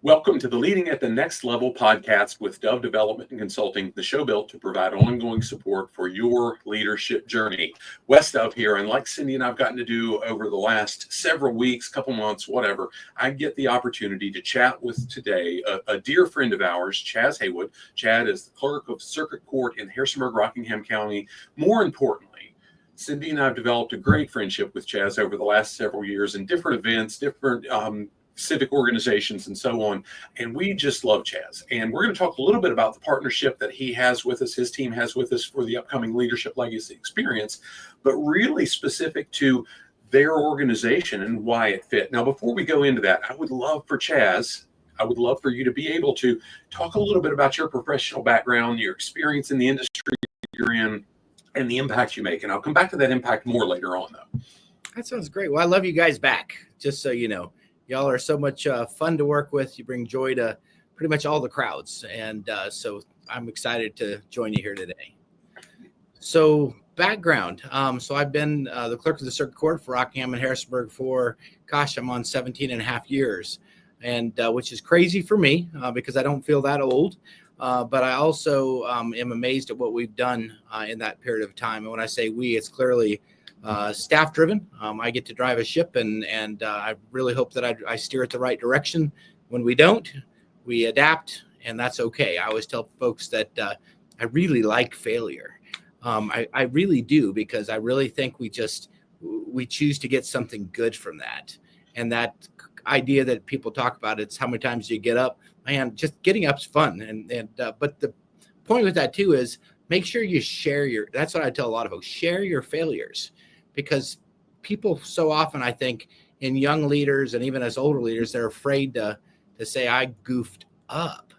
Welcome to the Leading at the Next Level podcast with Dove Development and Consulting, the show built to provide ongoing support for your leadership journey. Wes Dove here, and like Cindy and I've gotten to do over the last several weeks, couple months, whatever, I get the opportunity to chat with today a dear friend of ours, Chaz Haywood. Chad is the Clerk of Circuit Court in Harrisonburg, Rockingham County. More importantly, Cindy and I have developed a great friendship with Chaz over the last several years in different events, different civic organizations and so on. And we just love Chaz. And we're going to talk a little bit about the partnership that he has with us, his team has with us for the upcoming Leadership Legacy experience, but really specific to their organization and why it fit. Now, before we go into that, I would love for you to be able to talk a little bit about your professional background, your experience in the industry you're in, and the impact you make. And I'll come back to that impact more later on, though. That sounds great. Well, I love you guys back, just so you know. Y'all are so much fun to work with. You bring joy to pretty much all the crowds. And so I'm excited to join you here today. So background. So I've been the clerk of the circuit court for Rockingham and Harrisonburg for, I'm on 17 and a half years, and which is crazy for me because I don't feel that old. But I also am amazed at what we've done in that period of time. And when I say we, it's clearly staff driven. I get to drive a ship, and I really hope that I steer it the right direction. When we don't, we adapt, and that's okay. I always tell folks that I really like failure. I really do, because I really think we choose to get something good from that. And that idea that people talk about, it's how many times you get up. Man, just getting up's fun. But the point with that too is make sure you share that's what I tell a lot of folks, share your failures. Because people so often, I think, in young leaders and even as older leaders, they're afraid to say, I goofed up.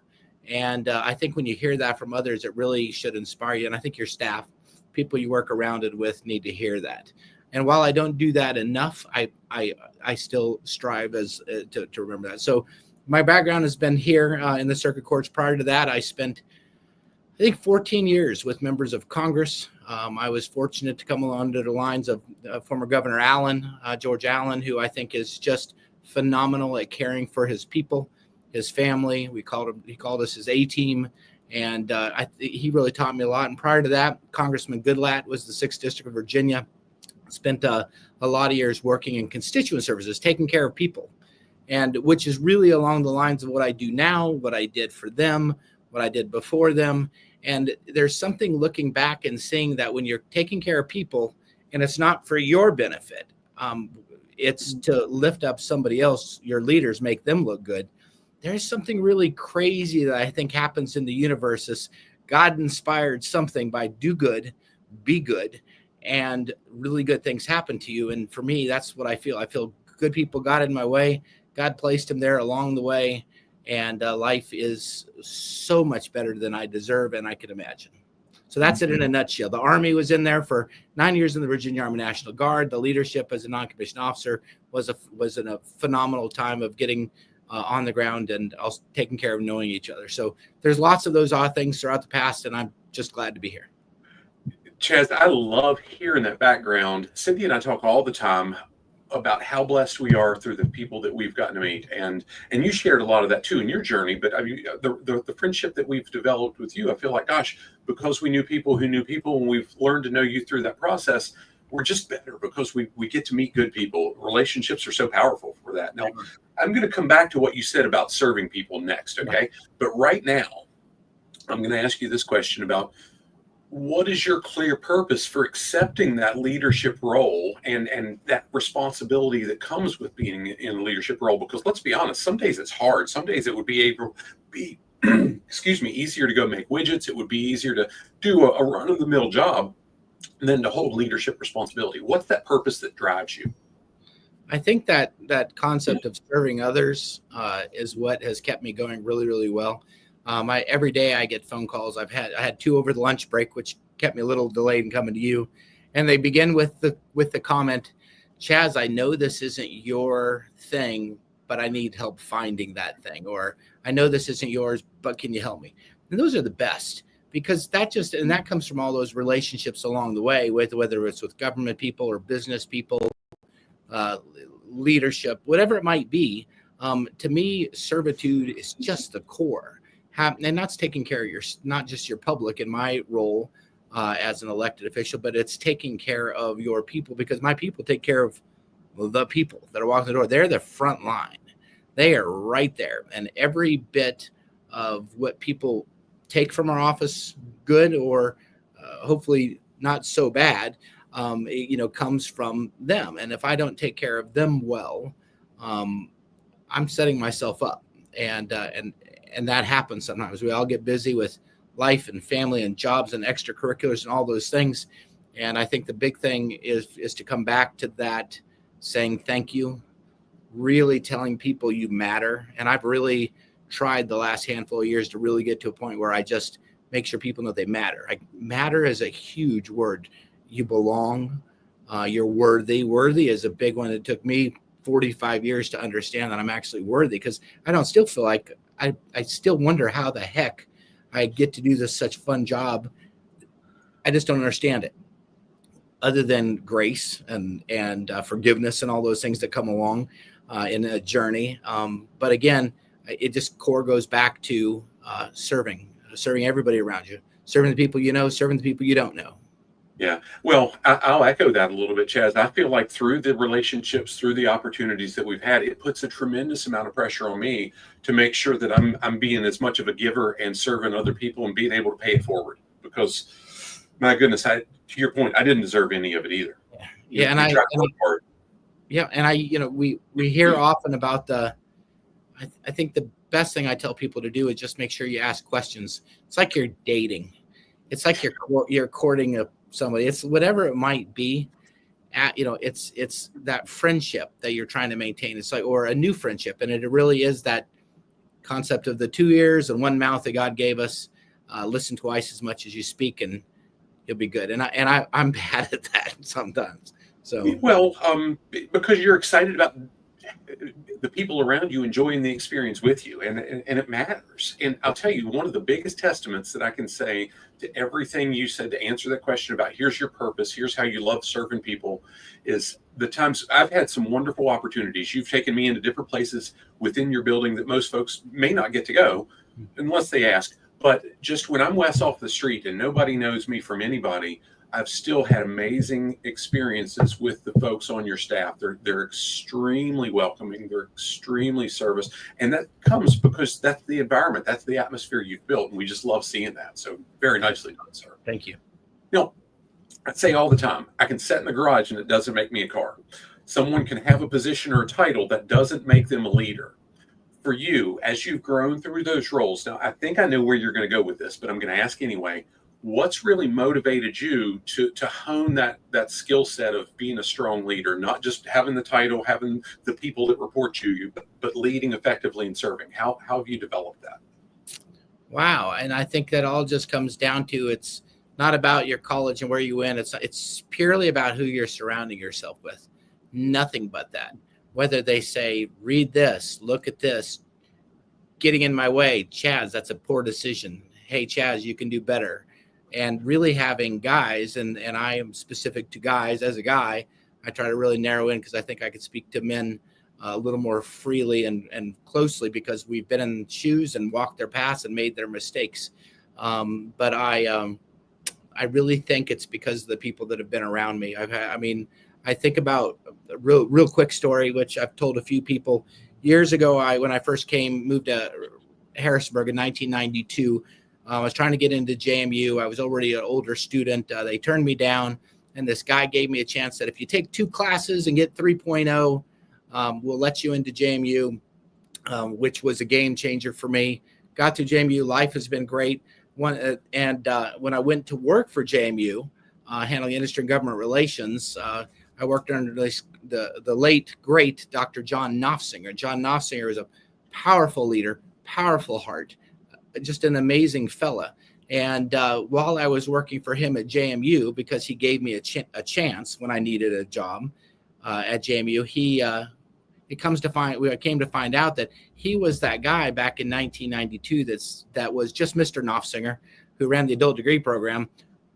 And I think when you hear that from others, it really should inspire you. And I think your staff, people you work around it with, need to hear that. And while I don't do that enough, I still strive to remember that. So my background has been here in the circuit courts. Prior to that, I spent, I think, 14 years with members of Congress. I was fortunate to come along under the lines of former Governor George Allen, who I think is just phenomenal at caring for his people, his family. He called us his A-team, and he really taught me a lot. And prior to that, Congressman Goodlatte was the 6th District of Virginia. Spent a lot of years working in constituent services, taking care of people, and which is really along the lines of what I do now, what I did for them, what I did before them. And there's something looking back and seeing that when you're taking care of people, and it's not for your benefit, it's to lift up somebody else, your leaders, make them look good. There's something really crazy that I think happens in the universe. Is God inspired something by do good, be good, and really good things happen to you. And for me, that's what I feel. I feel good people got in my way. God placed them there along the way. And life is so much better than I deserve and I could imagine. So that's it in a nutshell. The Army was in there for 9 years in the Virginia Army National Guard. The leadership as a non-commissioned officer was in a phenomenal time of getting on the ground and also taking care of knowing each other. So there's lots of those odd things throughout the past, and I'm just glad to be here. Chaz, I love hearing that background. Cindy and I talk all the time about how blessed we are through the people that we've gotten to meet, and you shared a lot of that too in your journey. But I mean, the friendship that we've developed with you, I feel like, gosh, because we knew people who knew people, and we've learned to know you through that process, we're just better because we get to meet good people. Relationships are so powerful for that. Now, I'm going to come back to what you said about serving people next, okay? But right now, I'm going to ask you this question about, what is your clear purpose for accepting that leadership role and that responsibility that comes with being in a leadership role? Because let's be honest, some days it's hard. Some days it would be easier to go make widgets. It would be easier to do a run-of-the-mill job than to hold leadership responsibility. What's that purpose that drives you? I think that concept of serving others is what has kept me going really, really well. Every day I get phone calls. I had 2 over the lunch break, which kept me a little delayed in coming to you. And they begin with the comment, Chaz, I know this isn't your thing, but I need help finding that thing. Or I know this isn't yours, but can you help me? And those are the best, because that comes from all those relationships along the way, whether it's with government people or business people, leadership, whatever it might be. To me, servitude is just the core. And that's taking care of not just your public in my role as an elected official, but it's taking care of your people, because my people take care of the people that are walking the door. They're the front line. They are right there. And every bit of what people take from our office, good or hopefully not so bad, comes from them. And if I don't take care of them well, I'm setting myself up. And that happens sometimes. We all get busy with life and family and jobs and extracurriculars and all those things. And I think the big thing is to come back to that, saying thank you, really telling people you matter. And I've really tried the last handful of years to really get to a point where I just make sure people know they matter. Matter is a huge word. You belong. You're worthy. Worthy is a big one. It took me 45 years to understand that I'm actually worthy, because I don't still feel like I still wonder how the heck I get to do this such fun job. I just don't understand it, other than grace and forgiveness and all those things that come along in a journey. But again, it just core goes back to serving everybody around you, serving the people you know, serving the people you don't know. Yeah. Well, I'll echo that a little bit, Chaz. I feel like through the relationships, through the opportunities that we've had, it puts a tremendous amount of pressure on me to make sure that I'm being as much of a giver and serving other people and being able to pay it forward. Because, my goodness, to your point, I didn't deserve any of it either. Yeah, we hear often about I think the best thing I tell people to do is just make sure you ask questions. It's like you're dating. It's like you're courting somebody. It's whatever it might be. It's that friendship that you're trying to maintain. It's like, or a new friendship. And it really is that concept of the 2 ears and 1 mouth that God gave us. Listen twice as much as you speak, and you'll be good. And I'm bad at that sometimes. So, well, because you're excited about the people around you enjoying the experience with you, and it matters. And I'll tell you, one of the biggest testaments that I can say to everything you said to answer that question about here's your purpose, here's how you love serving people, is the times I've had some wonderful opportunities. You've taken me into different places within your building that most folks may not get to go unless they ask. But just when I'm west off the street and nobody knows me from anybody, I've still had amazing experiences with the folks on your staff. They're extremely welcoming. They're extremely service. And that comes because that's the environment. That's the atmosphere you've built. And we just love seeing that. So very nicely done, sir. Thank you. I'd say all the time, I can sit in the garage and it doesn't make me a car. Someone can have a position or a title that doesn't make them a leader. For you, as you've grown through those roles, now I think I know where you're going to go with this, but I'm going to ask anyway. What's really motivated you to hone that skill set of being a strong leader, not just having the title, having the people that report to you, but leading effectively and serving? How have you developed that? Wow. And I think that all just comes down to, it's not about your college and where you went. It's purely about who you're surrounding yourself with. Nothing but that. Whether they say, read this, look at this, getting in my way, Chaz, that's a poor decision. Hey, Chaz, you can do better. And really having guys, and I am specific to guys. As a guy, I try to really narrow in, because I think I could speak to men a little more freely and closely, because we've been in shoes and walked their paths and made their mistakes. But I really think it's because of the people that have been around me. I think about a real quick story, which I've told a few people. Years ago, when I first moved to Harrisburg in 1992, I was trying to get into JMU. I was already an older student. They turned me down, and this guy gave me a chance that if you take 2 classes and get 3.0, we'll let you into JMU, which was a game changer for me. Got to JMU. Life has been great. When I went to work for JMU, handling industry and government relations, I worked under the late, great Dr. John Knopfsinger. John Knopfsinger is a powerful leader, powerful heart, just an amazing fella. And while I was working for him at JMU, because he gave me a chance when I needed a job at JMU, we came to find out that he was that guy back in 1992 that was just Mr. Knopfsinger, who ran the adult degree program,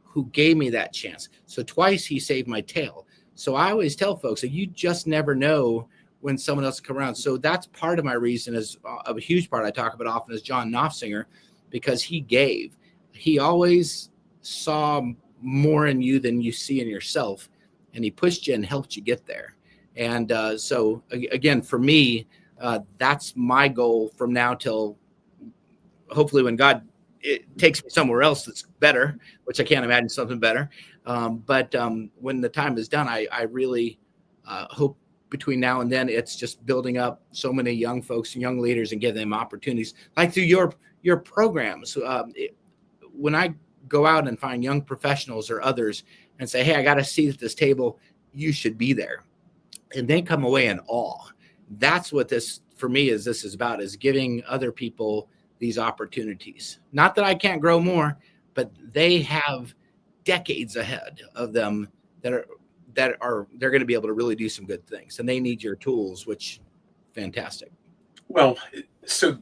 who gave me that chance. So twice he saved my tail. So I always tell folks that you just never know when someone else come around. So that's part of my reason, is a huge part I talk about often, is John Knopfsinger, because he gave. He always saw more in you than you see in yourself, and he pushed you and helped you get there. And so again, for me, that's my goal from now till hopefully when God takes me somewhere else that's better, which I can't imagine something better. But when the time is done, I really hope between now and then it's just building up so many young folks and young leaders and giving them opportunities, like through your programs. When I go out and find young professionals or others and say, hey, I got a seat at this table, you should be there, and they come away in awe. That's what this for me is about, is giving other people these opportunities. Not that I can't grow more, but they have decades ahead of them that they're going to be able to really do some good things, and they need your tools, which fantastic. Well, so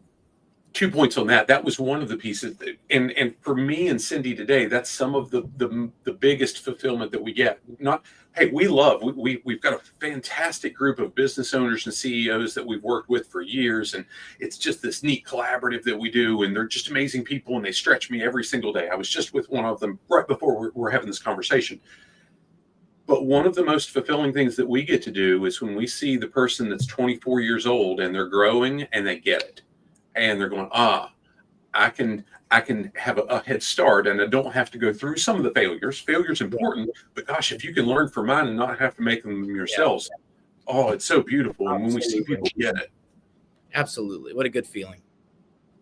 2 points on that. That was one of the pieces and for me and Cindy today, that's some of the biggest fulfillment that we get. We've got a fantastic group of business owners and CEOs that we've worked with for years, and it's just this neat collaborative that we do, and they're just amazing people, and they stretch me every single day. I was just with one of them right before we're having this conversation. But one of the most fulfilling things that we get to do is when we see the person that's 24 years old and they're growing and they get it. And they're going, I can have a head start, and I don't have to go through some of the failures. Failure's important, but gosh, if you can learn from mine and not have to make them yourselves, it's so beautiful. And when we see people get it. Absolutely. What a good feeling.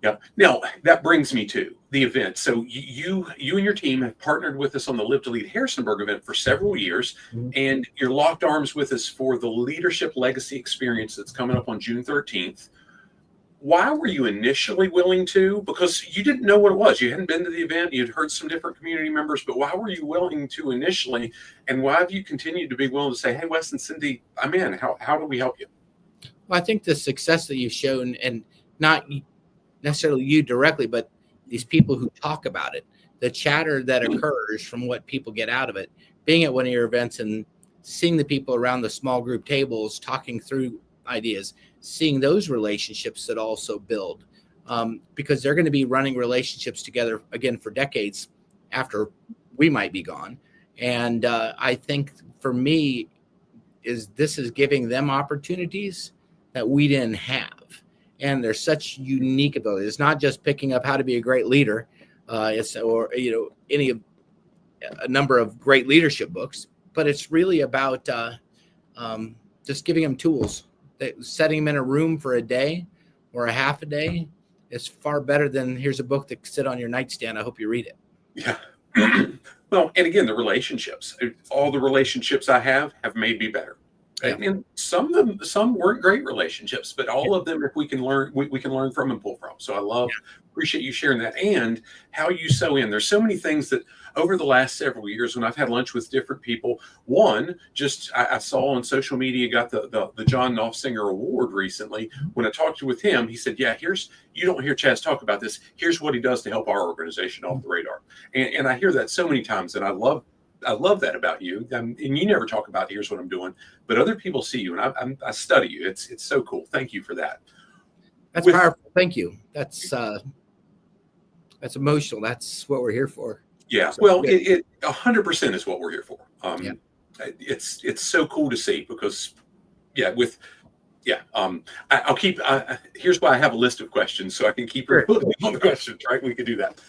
Yeah. Now that brings me to the event. So you and your team have partnered with us on the Live to Lead Harrisonburg event for several years, and you're locked arms with us for the Leadership Legacy experience that's coming up on June 13th. Why were you initially willing to? Because you didn't know what it was. You hadn't been to the event. You'd heard some different community members, but why were you willing to initially? And why have you continued to be willing to say, hey, Wes and Cindy, I'm in. How do we help you? Well, I think the success that you've shown, and not necessarily you directly, but these people who talk about it, the chatter that occurs from what people get out of it, being at one of your events and seeing the people around the small group tables talking through ideas, seeing those relationships that also build, because they're going to be running relationships together again for decades after we might be gone. And I think for me this is giving them opportunities that we didn't have. And there's such unique abilities. It's not just picking up how to be a great leader, a number of great leadership books, but it's really about just giving them tools. Setting them in a room for a day or a half a day is far better than here's a book that sit on your nightstand. I hope you read it. Yeah. Well, and again, the relationships, all the relationships I have made me better. Yeah. And some weren't great relationships, but all of them, if we can learn, we can learn from and pull from. So appreciate you sharing that, and how you sew in. There's so many things that over the last several years, when I've had lunch with different people, I saw on social media, got the John Knopfsinger Award recently. When I talked with him, he said, yeah, you don't hear Chaz talk about this. Here's what he does to help our organization off the radar. And I hear that so many times, and I love that about you. And you never talk about here's what I'm doing, but other people see you, and I study you. It's so cool. Thank you for that. That's powerful. Thank you. That's emotional. That's what we're here for. Yeah. So, well, it 100% is what we're here for. It's so cool to see, because I'll keep, here's why I have a list of questions, so I can keep on the questions, right? We could do that.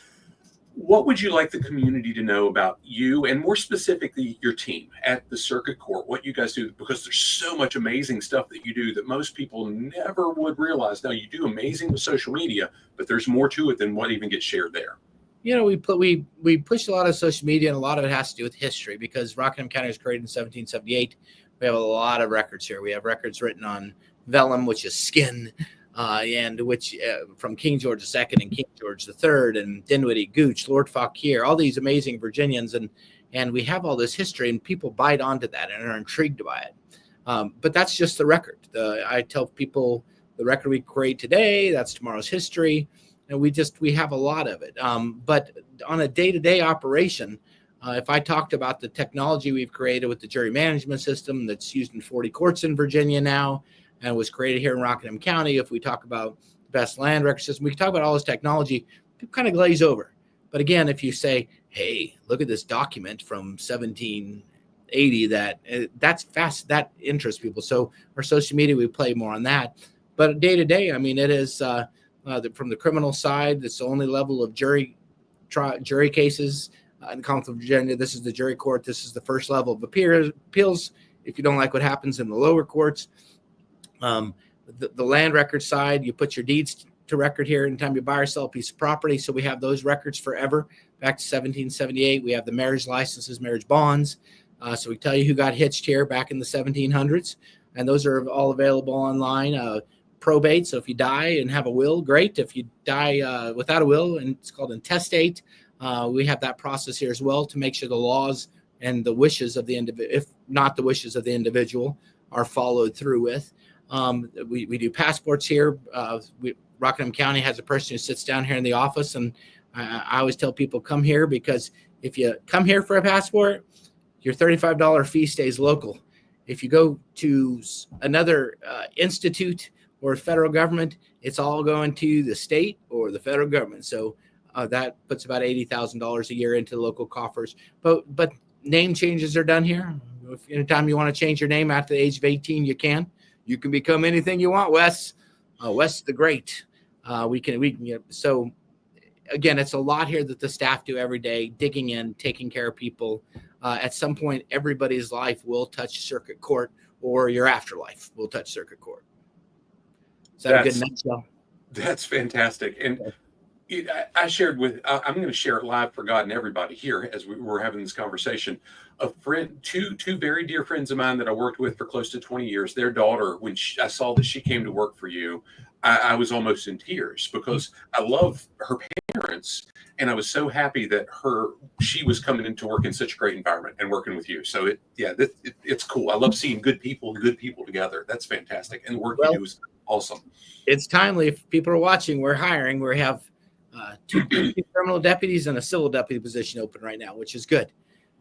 What would you like the community to know about you, and more specifically your team at the Circuit Court, what you guys do? Because there's so much amazing stuff that you do that most people never would realize. Now, you do amazing with social media, but there's more to it than what even gets shared there. We push a lot of social media, and a lot of it has to do with history, because Rockingham County was created in 1778. We have a lot of records here. We have records written on vellum, which is skin, and which from King George II and King George III and Dinwiddie, Gooch, Lord Fauquier, all these amazing Virginians, and we have all this history, and people bite onto that and are intrigued by it. But that's just the record. I tell people the record we create today, that's tomorrow's history. And we have a lot of it. But on a day-to-day operation, if I talked about the technology we've created with the jury management system that's used in 40 courts in Virginia now, and was created here in Rockingham County. If we talk about the best land record system, we can talk about all this technology, people kind of glaze over. But again, if you say, hey, look at this document from 1780, that's fast, that interests people. So our social media, we play more on that. But day to day, I mean, it is from the criminal side, it's the only level of jury cases in the Commonwealth of Virginia. This is the jury court. This is the first level of appeals. If you don't like what happens in the lower courts, the land record side, you put your deeds to record here anytime you buy or sell a piece of property. So we have those records forever, back to 1778. We have the marriage licenses, marriage bonds. So we tell you who got hitched here back in the 1700s, and those are all available online. Probate. So if you die and have a will, great. If you die without a will, and it's called intestate, we have that process here as well to make sure the laws and the wishes of the individual, if not the wishes of the individual, are followed through with. We do passports here. Rockingham County has a person who sits down here in the office, and I always tell people, come here, because if you come here for a passport, your $35 fee stays local. If you go to another institute or federal government, it's all going to the state or the federal government. So that puts about $80,000 a year into local coffers. But name changes are done here. If anytime you want to change your name after the age of 18, you can. You can become anything you want, Wes. Wes the Great. We can. So again, it's a lot here that the staff do every day, digging in, taking care of people. At some point, everybody's life will touch circuit court, or your afterlife will touch circuit court. Is that a good nutshell? That's fantastic. And I shared with, I'm going to share it live for God and everybody here as we were having this conversation. A friend, two very dear friends of mine that I worked with for close to 20 years, their daughter, when I saw that she came to work for you, I was almost in tears, because I love her parents, and I was so happy that she was coming into work in such a great environment and working with you. So it's cool. I love seeing good people together. That's fantastic. And the work you do is awesome. It's timely. If people are watching, we're hiring. We have two criminal deputies and a civil deputy position open right now, which is good.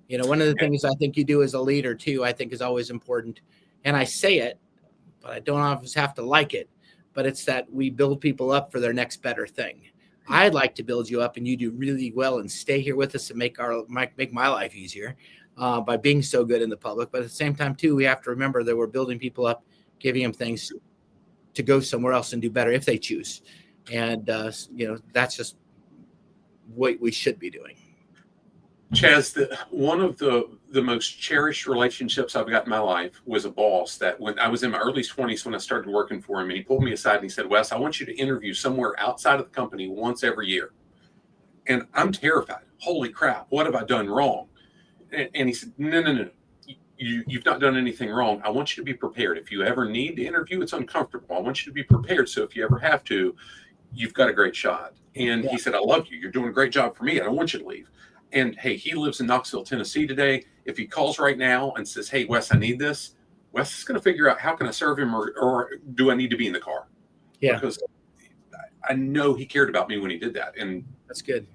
You know, one of the things I think you do as a leader too, I think is always important. And I say it, but I don't always have to like it. But it's that we build people up for their next better thing. I'd like to build you up, and you do really well and stay here with us and make my life easier by being so good in the public. But at the same time too, we have to remember that we're building people up, giving them things to go somewhere else and do better if they choose. And, that's just what we should be doing. Chaz, one of the most cherished relationships I've got in my life was a boss that, when I was in my early 20s, when I started working for him, and he pulled me aside and he said, Wes, I want you to interview somewhere outside of the company once every year. And I'm terrified. Holy crap, what have I done wrong? And he said, no. You've not done anything wrong. I want you to be prepared. If you ever need to interview, it's uncomfortable. I want you to be prepared. So if you ever have to, you've got a great shot. And he said, I love you. You're doing a great job for me. I don't want you to leave. And hey, he lives in Knoxville, Tennessee today. If he calls right now and says, hey, Wes, I need this, Wes is going to figure out, how can I serve him, or do I need to be in the car? Yeah. Because I know he cared about me when he did that. And that's good.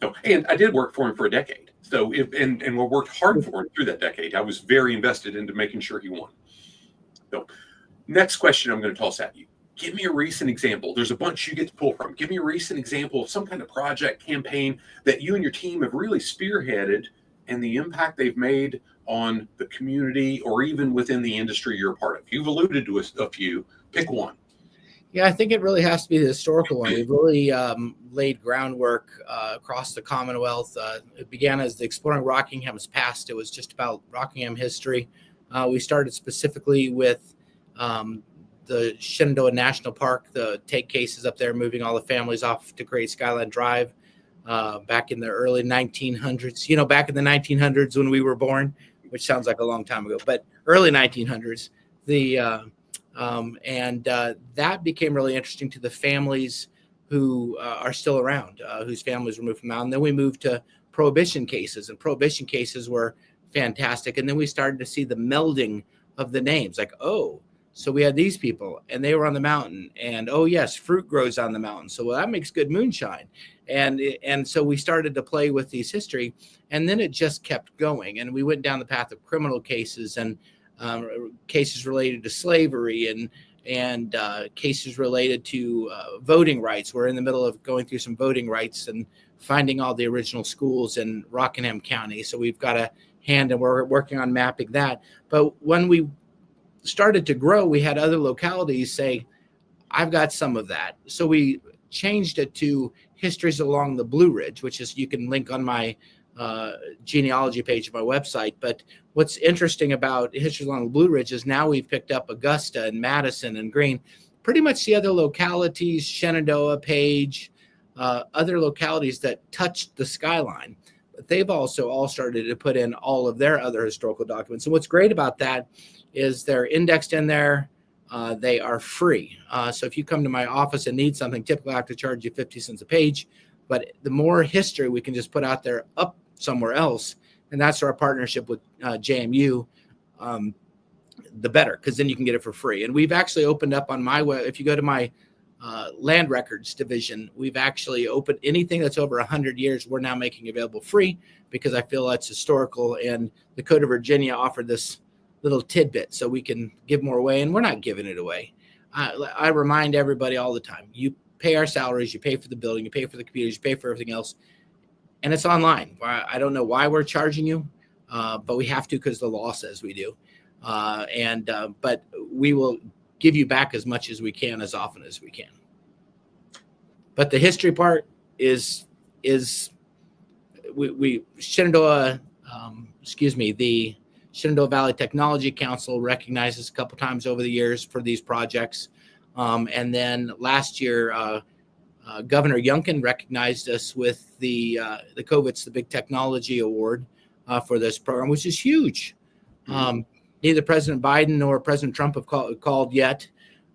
So, and I did work for him for a decade. So, and we worked hard for him through that decade. I was very invested into making sure he won. So, next question I'm going to toss at you. Give me a recent example. There's a bunch you get to pull from. Give me a recent example of some kind of project, campaign that you and your team have really spearheaded, and the impact they've made on the community or even within the industry you're a part of. You've alluded to a few. Pick one. Yeah, I think it really has to be the historical one. We've really laid groundwork across the Commonwealth. It began as the Exploring Rockingham's Past. It was just about Rockingham history. We started specifically with the Shenandoah National Park, the take cases up there, moving all the families off to Great Skyline Drive back in the early 1900s. You know, back in the 1900s when we were born, which sounds like a long time ago, but early 1900s. That became really interesting to the families who are still around, whose families were moved from out. And then we moved to prohibition cases, and prohibition cases were fantastic. And then we started to see the melding of the names, like, oh, so we had these people and they were on the mountain, and oh yes, fruit grows on the mountain. So that makes good moonshine. And so we started to play with these history, and then it just kept going. And we went down the path of criminal cases, and cases related to slavery and cases related to voting rights. We're in the middle of going through some voting rights and finding all the original schools in Rockingham County. So we've got a hand and we're working on mapping that. But when we started to grow, we had other localities say, I've got some of that. So we changed it to Histories Along the Blue Ridge, which is, you can link on my genealogy page of my website. But what's interesting about Histories Along the Blue Ridge is now we've picked up Augusta and Madison and Greene, pretty much the other localities, Shenandoah, Page, other localities that touched the skyline. But they've also all started to put in all of their other historical documents. And what's great about that is they're indexed in there. They are free. So if you come to my office and need something, typically I have to charge you 50 cents a page. But the more history we can just put out there up somewhere else, and that's our partnership with JMU, the better, because then you can get it for free. And we've actually opened up on my web, if you go to my land records division, we've actually opened anything that's over 100 years, we're now making available free, because I feel that's historical. And the Code of Virginia offered this little tidbit so we can give more away, and we're not giving it away. I remind everybody all the time, you pay our salaries, you pay for the building, you pay for the computers, you pay for everything else, and it's online. I don't know why we're charging you, but we have to because the law says we do. But we will give you back as much as we can, as often as we can. But the history part is Shenandoah, the Shenandoah Valley Technology Council recognized us a couple times over the years for these projects. And then last year, Governor Youngkin recognized us with the COVID's, the Big Technology Award for this program, which is huge. Neither President Biden nor President Trump have called yet,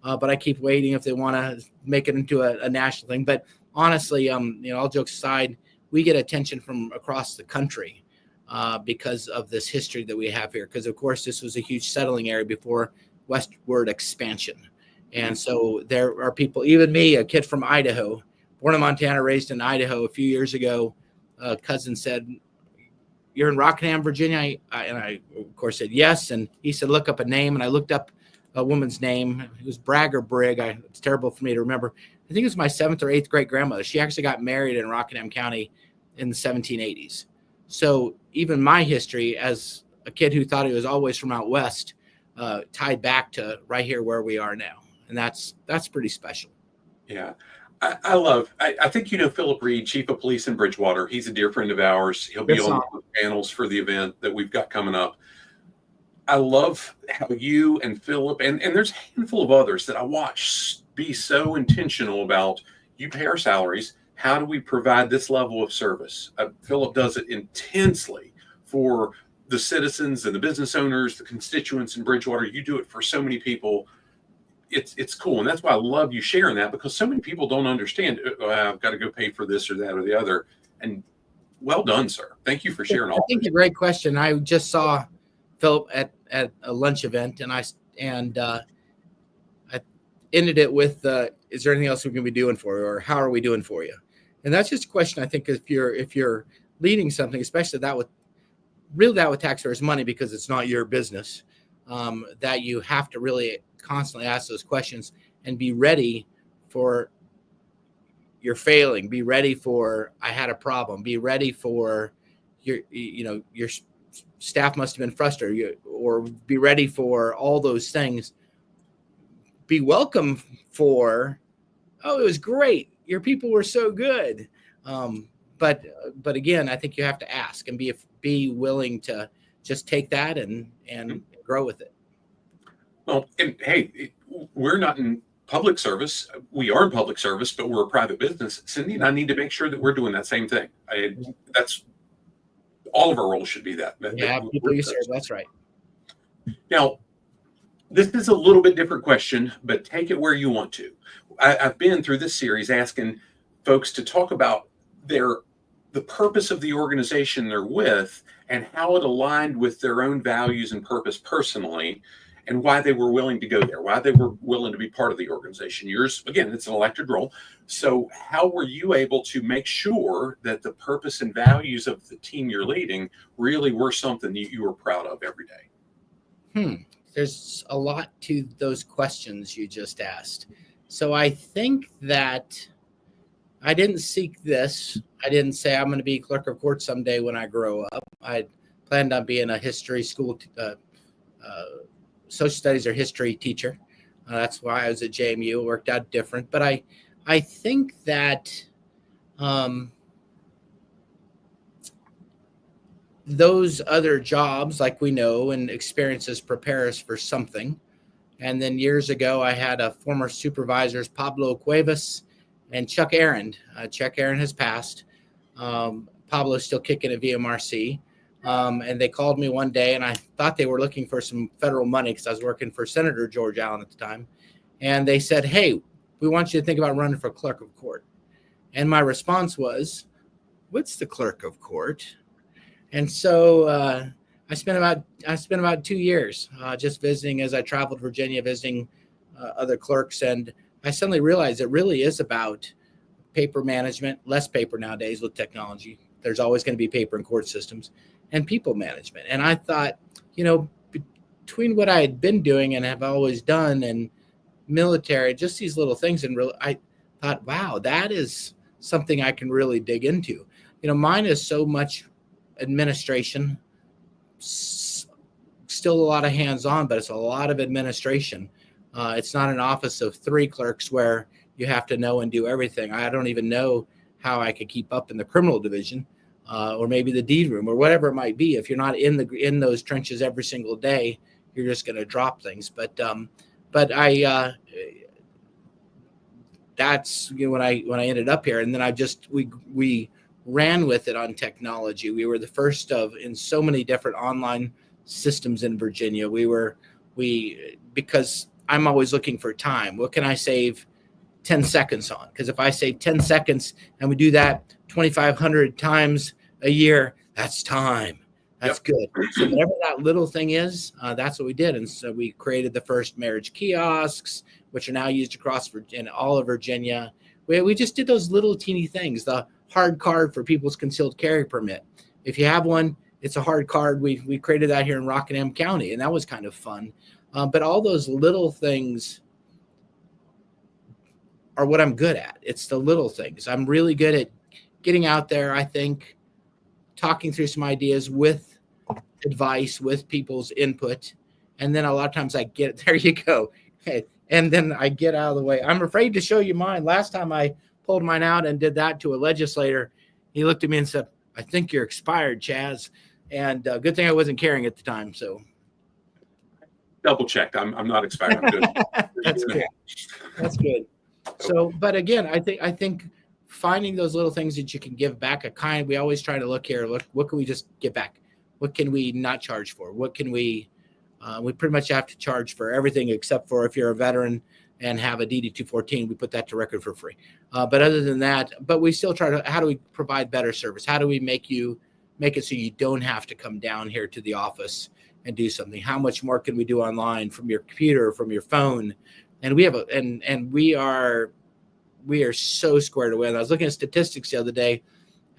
but I keep waiting if they want to make it into a national thing. But honestly, all jokes aside, we get attention from across the country because of this history that we have here. Because, of course, this was a huge settling area before westward expansion. And so there are people, even me, a kid from Idaho, born in Montana, raised in Idaho. A few years ago, a cousin said, "You're in Rockingham, Virginia?" And I, of course, said yes. And he said, "Look up a name." And I looked up a woman's name. It was Bragg or Brigg. It's terrible for me to remember. I think it was my 7th or 8th great grandmother. She actually got married in Rockingham County in the 1780s. So even my history as a kid who thought he was always from out west tied back to right here where we are now. And that's pretty special. Yeah. I think you know Philip Reed, Chief of Police in Bridgewater. He's a dear friend of ours. He'll be on the panels for the event that we've got coming up. I love how you and Philip, and there's a handful of others that I watch be so intentional about, you pay our salaries. How do we provide this level of service? Philip does it intensely for the citizens and the business owners, the constituents in Bridgewater. You do it for so many people. It's cool. And that's why I love you sharing that, because so many people don't understand, I've got to go pay for this or that or the other. And well done, sir. Thank you for sharing all. I think a great question. I just saw Philip at a lunch event, and I ended it with, is there anything else we can be doing for you, or how are we doing for you? And that's just a question. I think if you're leading something, especially that with taxpayers' money, because it's not your business, that you have to really constantly ask those questions and be ready for you're failing, be ready for I had a problem, be ready for your staff must have been frustrated, or be ready for all those things. Be welcome for, oh, it was great, your people were so good. But again, I think you have to ask and be willing to just take that and grow with it. Well, and hey, we're not in public service. We are in public service, but we're a private business. Cindy and I need to make sure that we're doing that same thing. That's all of our roles should be that. Yeah, people you serve. That's right. Now, this is a little bit different question, but take it where you want to. I've been through this series asking folks to talk about the purpose of the organization they're with and how it aligned with their own values and purpose personally, and why they were willing to go there, why they were willing to be part of the organization. Yours, again, it's an elected role. So how were you able to make sure that the purpose and values of the team you're leading really were something that you were proud of every day? there's a lot to those questions you just asked. So I think that I didn't seek this. I didn't say I'm going to be clerk of court someday when I grow up. I planned on being a history school, social studies or history teacher. That's why I was at JMU. It worked out different. But I think that those other jobs, like we know, and experiences prepare us for something. And then years ago, I had a former supervisors, Pablo Cuevas and Chuck Aaron. Chuck Aaron has passed. Pablo's still kicking at VMRC. And they called me one day, and I thought they were looking for some federal money because I was working for Senator George Allen at the time. And they said, hey, we want you to think about running for clerk of court. And my response was, what's the clerk of court? And so I spent about 2 years just visiting as I traveled Virginia, visiting other clerks. And I suddenly realized it really is about paper management, less paper nowadays with technology. There's always going to be paper in court systems, and people management. And I thought, between what I had been doing and have always done and military, just these little things. And really, I thought, wow, that is something I can really dig into. Mine is so much administration, still a lot of hands-on, but it's a lot of administration. It's not an office of 3 clerks where you have to know and do everything. I don't even know how I could keep up in the criminal division, or maybe the deed room, or whatever it might be. If you're not in those trenches every single day, you're just going to drop things. But I that's when I ended up here, and then we ran with it on technology. We were the first in so many different online systems in Virginia. Because I'm always looking for time. What can I save 10 seconds on? Because if I save 10 seconds and we do that 2,500 times a year, that's time. That's good. So whatever that little thing is, that's what we did. And so we created the first marriage kiosks, which are now used across in all of Virginia. We just did those little teeny things. The hard card for people's concealed carry permit. If you have one, it's a hard card. We created that here in Rockingham County, and that was kind of fun. But all those little things are what I'm good at. It's the little things. I'm really good at getting out there, I think, talking through some ideas with advice, with people's input. And then a lot of times there you go. Okay. And then I get out of the way. I'm afraid to show you mine. Last time I pulled mine out and did that to a legislator, he looked at me and said, I think you're expired, Chaz. And good thing I wasn't carrying at the time. So double checked. I'm not expired. I'm good. That's good. That's good. So, but again, I think finding those little things that you can give back we always try to look, what can we just give back? What can we not charge for? What can we pretty much have to charge for everything except for if you're a veteran and have a DD 214, we put that to record for free. But other than that, but we still try to, how do we provide better service? How do we make it so you don't have to come down here to the office and do something? How much more can we do online from your computer, from your phone? And we are so squared away. And I was looking at statistics the other day.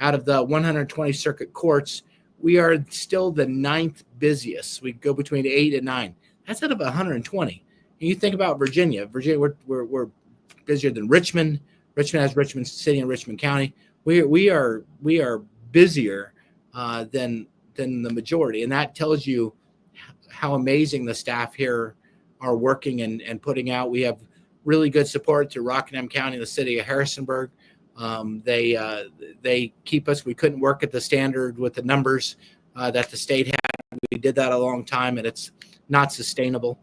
Out of the 120 circuit courts, we are still the 9th busiest. We go between 8 and 9. That's out of 120. And you think about Virginia. We're busier than Richmond. Richmond has Richmond City and Richmond County. We are busier than the majority, and that tells you how amazing the staff here are working and putting out. We have really good support through Rockingham County and the city of Harrisonburg. They keep us. We couldn't work at the standard with the numbers that the state had. We did that a long time, and it's not sustainable.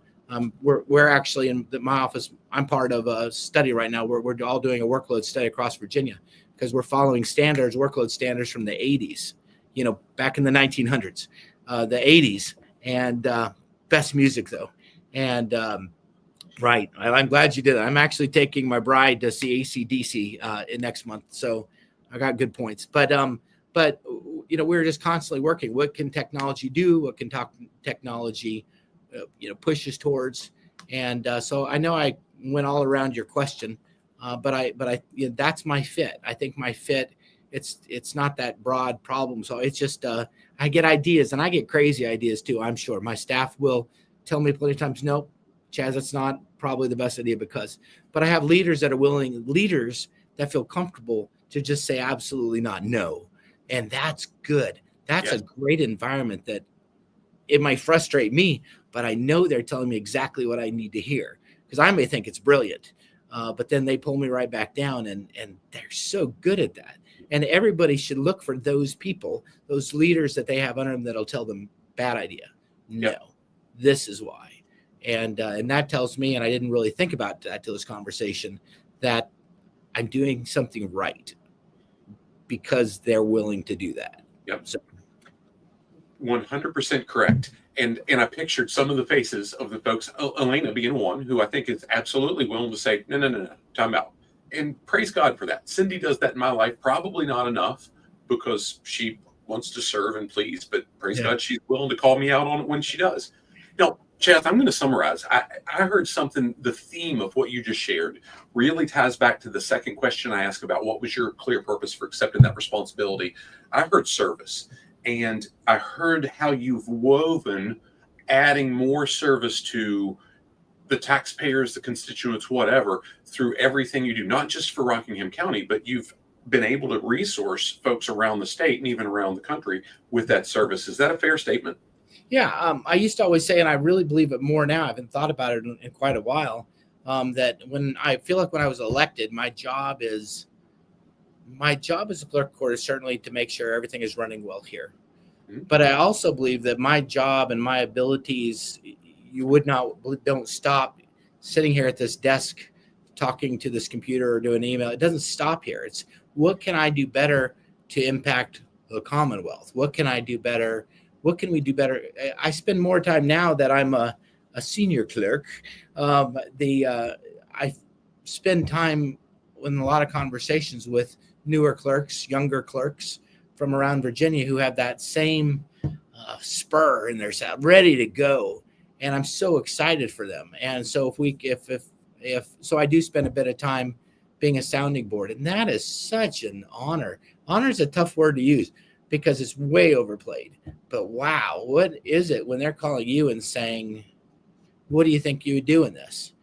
We're actually in my office. I'm part of a study right now. We're all doing a workload study across Virginia because we're following workload standards from the 80s. Back in the 1900s, the 80s, and best music though. And right, I'm glad you did it. I'm actually taking my bride to see AC/DC next month, so I got good points. But we're just constantly working. What can technology do? What can technology push us towards? And so I know I went all around your question, but that's my fit. I think my fit. It's not that broad problem. So it's just I get ideas, and I get crazy ideas too. I'm sure my staff will tell me plenty of times, nope, Chaz, that's not probably the best idea but I have leaders that feel comfortable to just say absolutely not, no. And that's good. That's a great environment that it might frustrate me, but I know they're telling me exactly what I need to hear, because I may think it's brilliant, but then they pull me right back down, and they're so good at that. And everybody should look for those people, those leaders that they have under them that'll tell them, bad idea. No, this is why. And that tells me, and I didn't really think about that till this conversation, that I'm doing something right because they're willing to do that. Yep. So 100% correct. And I pictured some of the faces of the folks, Elena being one, who I think is absolutely willing to say, no, time out. And praise God for that. Cindy does that in my life, probably not enough because she wants to serve and please, but praise God, she's willing to call me out on it when she does. Now, Chaz, I'm going to summarize. I heard something, the theme of what you just shared really ties back to the second question I asked about what was your clear purpose for accepting that responsibility. I heard service, and I heard how you've woven adding more service to the taxpayers, the constituents, whatever, through everything you do, not just for Rockingham County, but you've been able to resource folks around the state and even around the country with that service. Is that a fair statement? Yeah, I used to always say, and I really believe it more now, I haven't thought about it in quite a while, that when I was elected, my job as a clerk of court is certainly to make sure everything is running well here. Mm-hmm. But I also believe that my job and my abilities, don't stop sitting here at this desk, talking to this computer or doing email. It doesn't stop here. It's what can I do better to impact the Commonwealth? What can I do better? What can we do better? I spend more time now that I'm a senior clerk. I spend time in a lot of conversations with newer clerks, younger clerks from around Virginia who have that same spur in their side, ready to go. And I'm so excited for them. And so so I do spend a bit of time being a sounding board, and that is such an honor. Honor is a tough word to use because it's way overplayed. But wow, what is it when they're calling you and saying, what do you think you would do in this?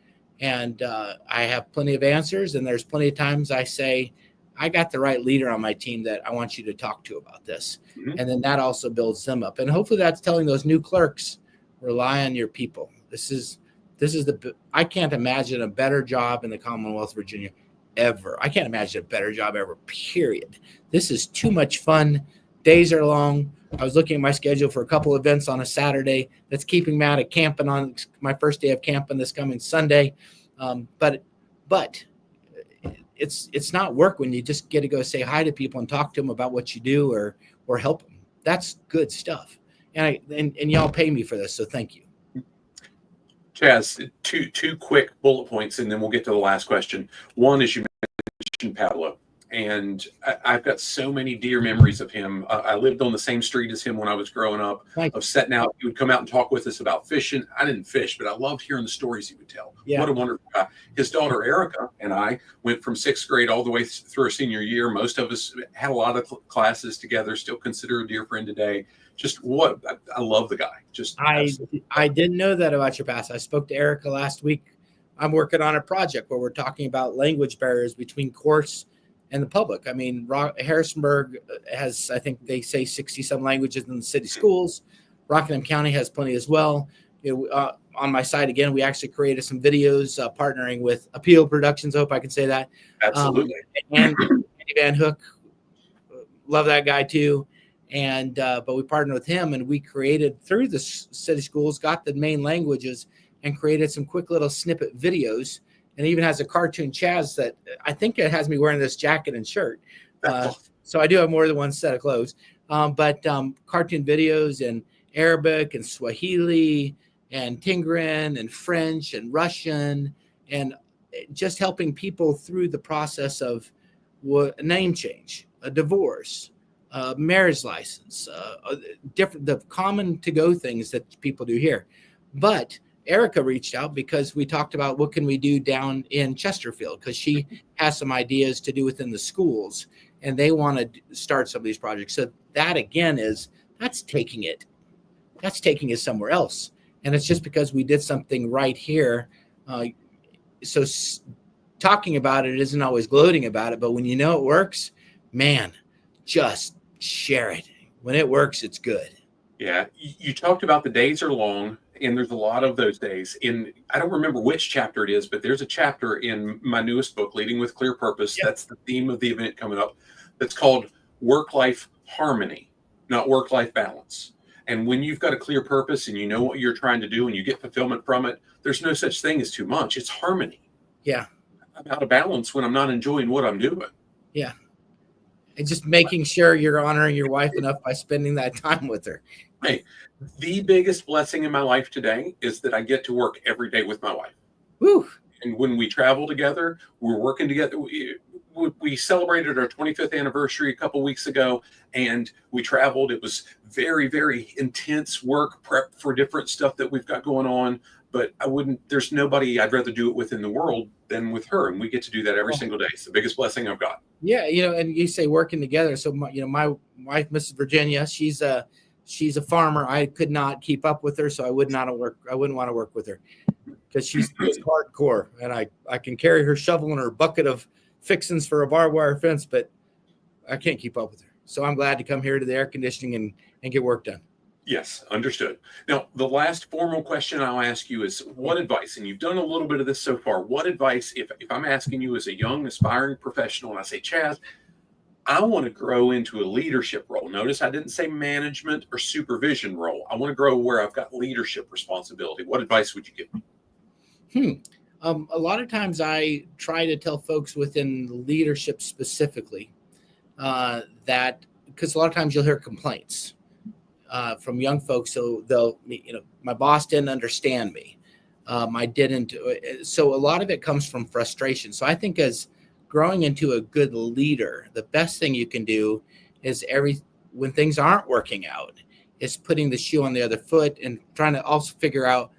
And I have plenty of answers, and there's plenty of times I say, I got the right leader on my team that I want you to talk to about this. Mm-hmm. And then that also builds them up. And hopefully that's telling those new clerks, rely on your people. I can't imagine a better job in the Commonwealth of Virginia ever. I can't imagine a better job ever, period. This is too much fun. Days are long. I was looking at my schedule for a couple events on a Saturday. That's keeping me out of camping on my first day of camping this coming Sunday. But it's not work when you just get to go say hi to people and talk to them about what you do or help them. That's good stuff. And y'all pay me for this, so thank you. Chaz, two quick bullet points, and then we'll get to the last question. One is you mentioned Pablo, and I've got so many dear memories of him. I lived on the same street as him when I was growing up. Of setting out, he would come out and talk with us about fishing. I didn't fish, but I loved hearing the stories he would tell. Yeah. What a wonderful guy. His daughter Erica and I went from sixth grade all the way through our senior year. Most of us had a lot of classes together. Still consider a dear friend today. I love the guy. I didn't know that about your past. I spoke to Erica last week. I'm working on a project where we're talking about language barriers between courts and the public. I mean, Harrisonburg has, I think they say 60 some languages in the city schools. Rockingham County has plenty as well. On my site, again, we actually created some videos partnering with Appeal Productions. I hope I can say that. Absolutely. And Andy Van Hook, love that guy too. And but we partnered with him, and we created through the city schools, got the main languages, and created some quick little snippet videos. And even has a cartoon Chaz that I think it has me wearing this jacket and shirt. So I do have more than one set of clothes. But cartoon videos in Arabic and Swahili and Tingran and French and Russian, and just helping people through the process of a name change, a divorce, marriage license, the common to-go things that people do here. But Erica reached out because we talked about what can we do down in Chesterfield, because she has some ideas to do within the schools, and they want to start some of these projects. So that again that's taking it somewhere else. And it's just because we did something right here. So talking about it isn't always gloating about it, but when you know it works, man, just share it. When it works, it's good. Yeah, you talked about the days are long, and there's a lot of those days. I don't remember which chapter it is, but there's a chapter in my newest book, Leading with Clear Purpose. Yep. That's the theme of the event coming up. That's called Work-Life Harmony, not work-life balance. And when you've got a clear purpose and you know what you're trying to do and you get fulfillment from it, there's no such thing as too much. It's harmony. Yeah. I'm out of balance when I'm not enjoying what I'm doing. Yeah. And just making sure you're honoring your wife enough by spending that time with her. Hey, the biggest blessing in my life today is that I get to work every day with my wife. Woo. And when we travel together, we're working together. We celebrated our 25th anniversary a couple weeks ago, and we traveled. It was very, very intense work prep for different stuff that we've got going on. But there's nobody I'd rather do it with in the world than with her. And we get to do that every single day. It's the biggest blessing I've got. Yeah. And you say working together. So, my wife, Mrs. Virginia, she's a farmer. I could not keep up with her. So I wouldn't want to work with her because she's hardcore. And I can carry her shovel and her bucket of fixings for a barbed wire fence, but I can't keep up with her. So I'm glad to come here to the air conditioning and get work done. Yes, understood. Now, the last formal question I'll ask you is what advice, and you've done a little bit of this so far, what advice, if I'm asking you as a young, aspiring professional, and I say, Chaz, I want to grow into a leadership role. Notice I didn't say management or supervision role. I want to grow where I've got leadership responsibility. What advice would you give me? A lot of times I try to tell folks within leadership specifically that because a lot of times you'll hear complaints from young folks. So they'll, my boss didn't understand me. So a lot of it comes from frustration. So I think as growing into a good leader, the best thing you can do is when things aren't working out, is putting the shoe on the other foot and trying to also figure out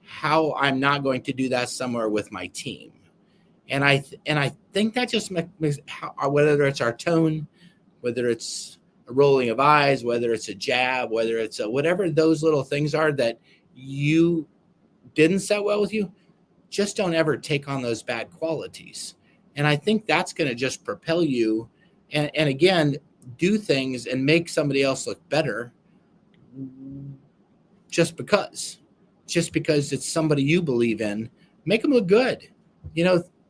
how I'm not going to do that somewhere with my team. And I think that just makes whether it's our tone, whether it's a rolling of eyes, whether it's a jab, whether it's whatever those little things are that you didn't set well with you, just don't ever take on those bad qualities. And I think that's going to just propel you and again, do things and make somebody else look better just because it's somebody you believe in. Make them look good.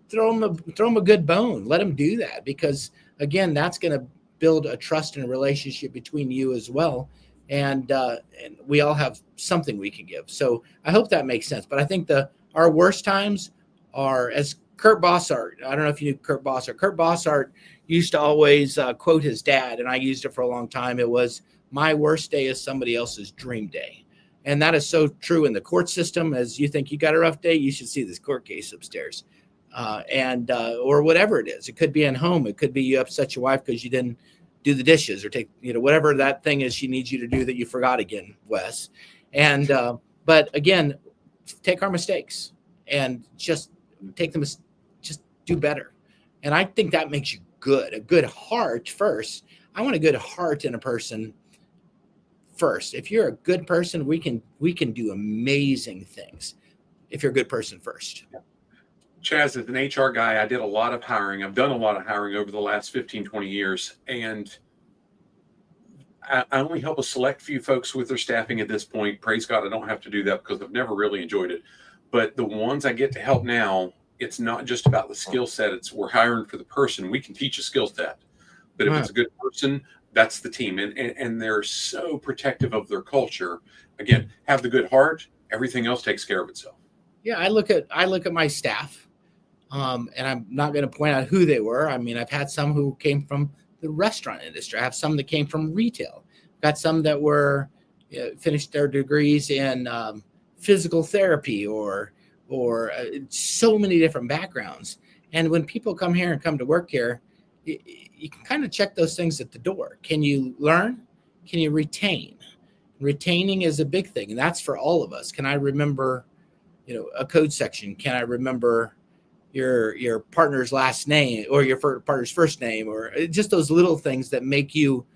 Throw them a good bone. Let them do that because, again, that's going to build a trust and a relationship between you as well. And we all have something we can give. So I hope that makes sense. But I think our worst times are, as Kurt Bossart, I don't know if you knew Kurt Bossart. Kurt Bossart used to always quote his dad, and I used it for a long time. It was, my worst day is somebody else's dream day. And that is so true in the court system. As you think you got a rough day, you should see this court case upstairs. Or whatever it is. It could be in home. It could be you upset your wife because you didn't do the dishes or take, whatever that thing is she needs you to do that you forgot again, Wes. And, but again, take our mistakes and just take them, just do better. And I think that makes you good, a good heart first. I want a good heart in a person first. If you're a good person, we can do amazing things if you're a good person first. Yeah. Chaz, as an HR guy, I did a lot of hiring. I've done a lot of hiring over the last 15, 20 years. And I only help a select few folks with their staffing at this point. Praise God, I don't have to do that because I've never really enjoyed it. But the ones I get to help now, it's not just about the skill set. It's we're hiring for the person. We can teach a skill set. But if it's a good person, that's the team. And they're so protective of their culture. Again, have the good heart. Everything else takes care of itself. Yeah, I look at my staff. And I'm not going to point out who they were. I mean, I've had some who came from the restaurant industry. I have some that came from retail. I've got some that were finished their degrees in physical therapy or so many different backgrounds. And when people come here and come to work here, you can kind of check those things at the door. Can you learn? Can you retain? Retaining is a big thing, and that's for all of us. Can I remember, a code section? Can I remember your partner's last name or your partner's first name, or just those little things that make you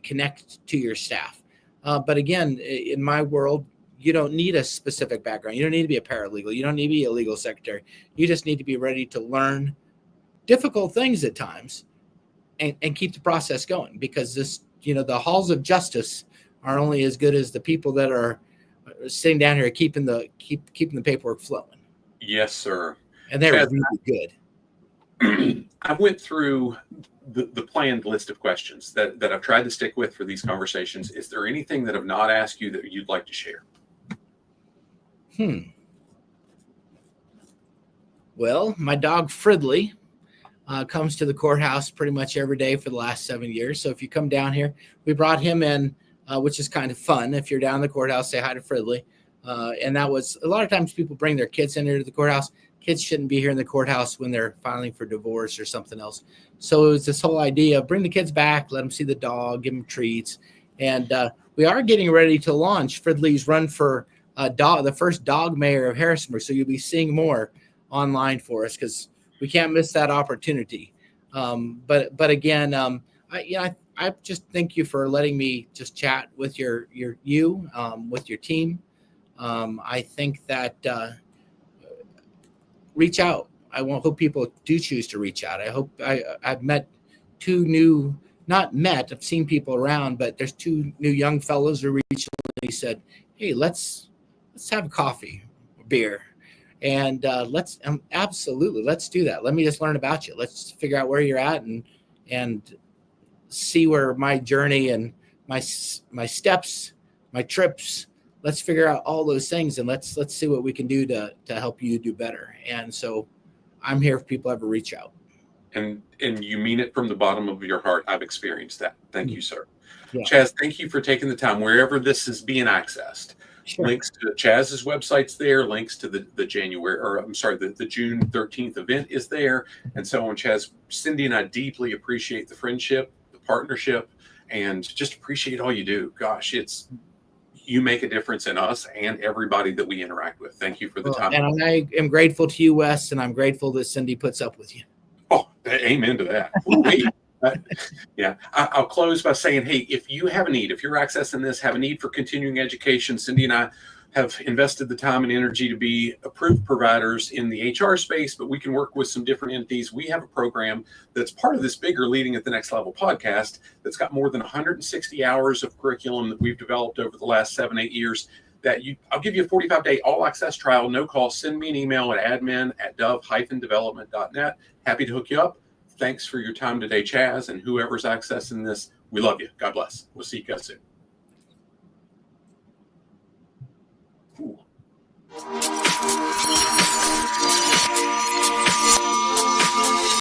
connect to your staff. But again, in my world, you don't need a specific background. You don't need to be a paralegal. You don't need to be a legal secretary. You just need to be ready to learn difficult things at times and keep the process going, because this, the halls of justice are only as good as the people that are sitting down here keeping the paperwork flowing. Yes, sir. And they're Chaz, really good. I went through the planned list of questions that I've tried to stick with for these conversations. Is there anything that I've not asked you that you'd like to share? Well, my dog Fridley comes to the courthouse pretty much every day for the last 7 years. So if you come down here, we brought him in, which is kind of fun. If you're down in the courthouse, say hi to Fridley. And that was, a lot of times people bring their kids in here to the courthouse. Kids shouldn't be here in the courthouse when they're filing for divorce or something else. So it was this whole idea of bring the kids back, let them see the dog, give them treats. And we are getting ready to launch Fridley's run for the first dog mayor of Harrisonburg. So you'll be seeing more online for us, because we can't miss that opportunity. But again, I just thank you for letting me just chat with with your team. I think that reach out. Hope people do choose to reach out. I hope I've met I've seen people around, but there's 2 new young fellows who recently said, hey, let's have coffee or beer. And absolutely, let's do that. Let me just learn about you. Let's figure out where you're at and see where my journey and my steps, my trips. Let's figure out all those things, and let's see what we can do to help you do better. And so I'm here if people ever reach out. And you mean it from the bottom of your heart. I've experienced that. Thank you, sir. Yeah. Chaz, thank you for taking the time wherever this is being accessed. Sure. Links to Chaz's website's there. Links to the June 13th event is there, and so on. Chaz, Cindy and I deeply appreciate the friendship, the partnership, and just appreciate all you do. Gosh, you make a difference in us and everybody that we interact with. Thank you for the time. And I am grateful to you, Wes, and I'm grateful that Cindy puts up with you. Oh, amen to that. Yeah. I'll close by saying, hey, if you have a need, if you're accessing this, have a need for continuing education, Cindy and I have invested the time and energy to be approved providers in the HR space, but we can work with some different entities. We have a program that's part of this bigger Leading at the Next Level podcast that's got more than 160 hours of curriculum that we've developed over the last 7-8 years. I'll give you a 45-day all-access trial, no cost. Send me an email at admin@dove-development.net. Happy to hook you up. Thanks for your time today, Chaz, and whoever's accessing this. We love you. God bless. We'll see you guys soon. Ooh.